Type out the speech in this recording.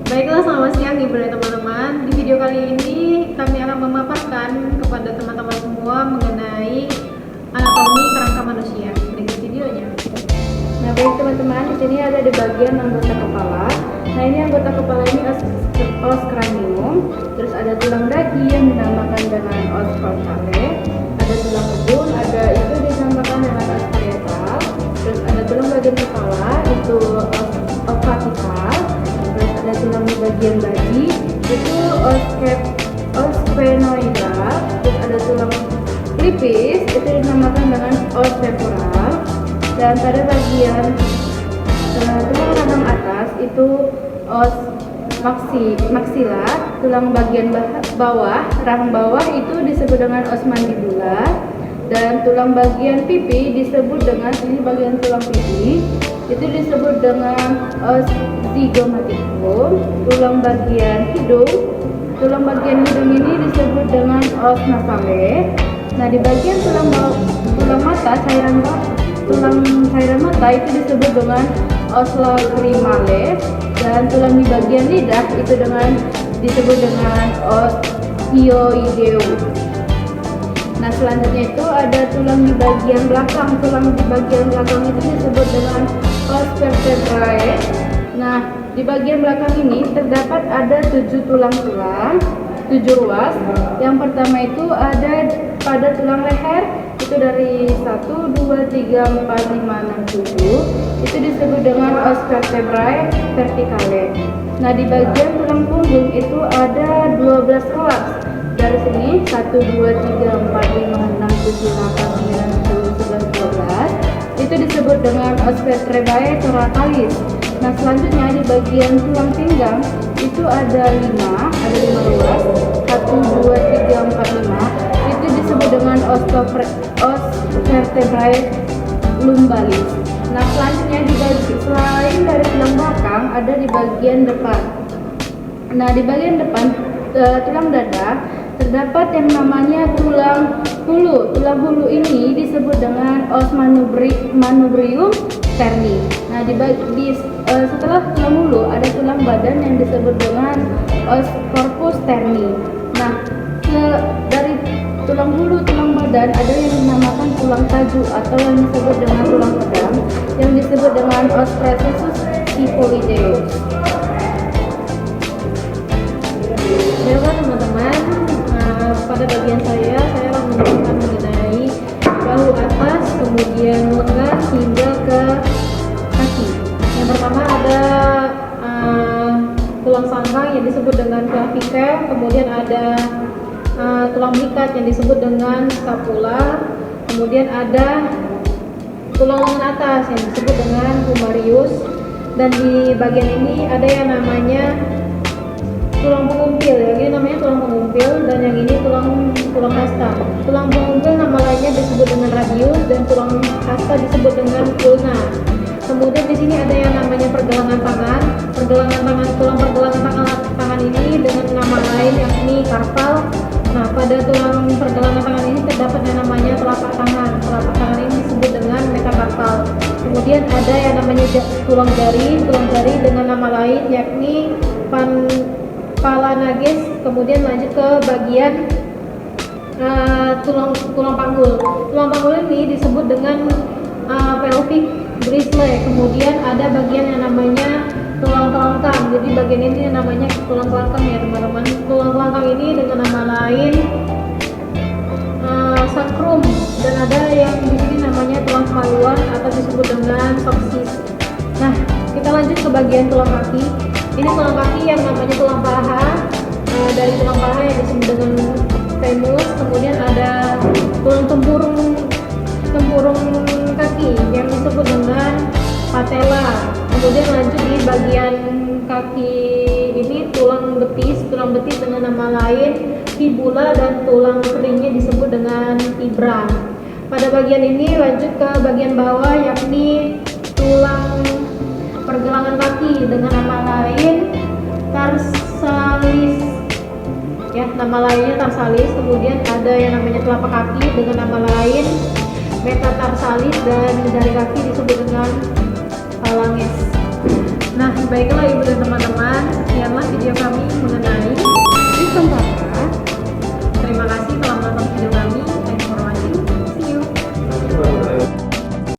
Baiklah, selamat siang Ibu dan teman-teman. Di video kali ini kami akan memaparkan kepada teman-teman semua mengenai anatomi kerangka manusia. Berikut videonya. Nah, baik teman-teman, di sini ada di bagian anggota kepala. Nah, ini anggota kepala ini os cranium, terus ada tulang dadi yang dinamakan dengan os frontale, ada tulang ubun, ada itu dinamakan dengan os parietal, terus ada tulang bagian kepala itu os vertikal, terus ada tulang di bagian badi itu os sphenoidal, terus ada tulang pelipis itu dinamakan dengan os temporal, dan pada bagian tulang rahang atas itu os maksila, tulang bagian bawah, rahang bawah itu disebut dengan os mandibula, dan tulang bagian pipi disebut dengan, ini bagian tulang pipi itu disebut dengan os zygomaticum. Tulang bagian hidung ini disebut dengan os nasale. Nah, di bagian tulang mata, tulang cairan mata itu disebut dengan os lacrimale, dan tulang di bagian lidah itu disebut dengan os hyoideum. Nah, selanjutnya itu ada tulang di bagian belakang. Tulang di bagian belakang itu disebut dengan os vertebrae. Nah, di bagian belakang ini terdapat ada 7 tulang-tulang, 7 ruas. Yang pertama itu ada pada tulang leher, itu dari 1, 2, 3, 4, 5, 6, 7 itu disebut dengan os vertebrae verticale. Nah, di bagian tulang punggung itu ada 12 ruas. Dari sini 1, 2, 3, 4, 5, 6, 7, 8, 9, 10, 11, 12 itu disebut dengan os vertebrae thoracalis. Nah, selanjutnya di bagian tulang pinggang itu ada 5 ruas, 1, 2, 3, 4, 5 itu disebut dengan os vertebrae lumbalis. Nah, selanjutnya selain dari tulang belakang ada di bagian depan. Nah, di bagian depan tulang dada terdapat yang namanya tulang hulu. Tulang hulu ini disebut dengan os manubrium sterni. Nah, setelah tulang hulu ada tulang badan yang disebut dengan os corpus sterni. Nah, dari tulang hulu, tulang badan ada yang dinamakan tulang taju atau yang disebut dengan tulang pedang yang disebut dengan os precisus kyphoideus. Baiklah teman-teman, pada bagian saya akan menerangkan mengenai bahu atas, kemudian lengan hingga ke kaki. Yang pertama ada tulang sangkang yang disebut dengan clavicle, kemudian ada tulang belikat yang disebut dengan scapula, kemudian ada tulang lengan atas yang disebut dengan humerius, dan di bagian ini ada yang namanya tulang pengumpil. Yang ini namanya tulang pengumpil, dan yang ini tulang hasta. Tulang pengumpil nama lainnya disebut dengan radius, dan tulang hasta disebut dengan ulna. Kemudian di sini ada yang namanya pergelangan tangan. Tulang pergelangan tangan ini dengan nama lain yakni karpal. Nah, pada tulang pergelangan tangan ini terdapat yang namanya telapak tangan. Telapak tangan ini disebut dengan metakarpal. Kemudian ada yang namanya tulang jari dengan nama lain yakni Palanages. Kemudian lanjut ke bagian tulang panggul. Tulang panggul ini disebut dengan pelvic bristle. Kemudian ada bagian yang namanya tulang kelangkang. Jadi bagian ini namanya tulang kelangkang ya teman-teman. Tulang kelangkang ini dengan nama lain sacrum, dan ada yang di sini namanya tulang kemaluan atau disebut dengan coccyx. Nah, kita lanjut ke bagian tulang kaki. Ini tulang kaki yang namanya tulang paha. Dari tulang paha yang disebut dengan femur, kemudian ada tulang tempurung kaki yang disebut dengan patella. Kemudian lanjut di bagian kaki ini tulang betis dengan nama lain fibula, dan tulang keringnya disebut dengan tibra. Pada bagian ini lanjut ke bagian bawah yakni tulang pergelangan kaki dengan nama lain tarsalis. Ya, nama lainnya tarsalis. Kemudian ada yang namanya telapak kaki dengan nama lain metatarsalis, dan jari kaki disebut dengan phalanges. Nah, baiklah ibu dan teman-teman,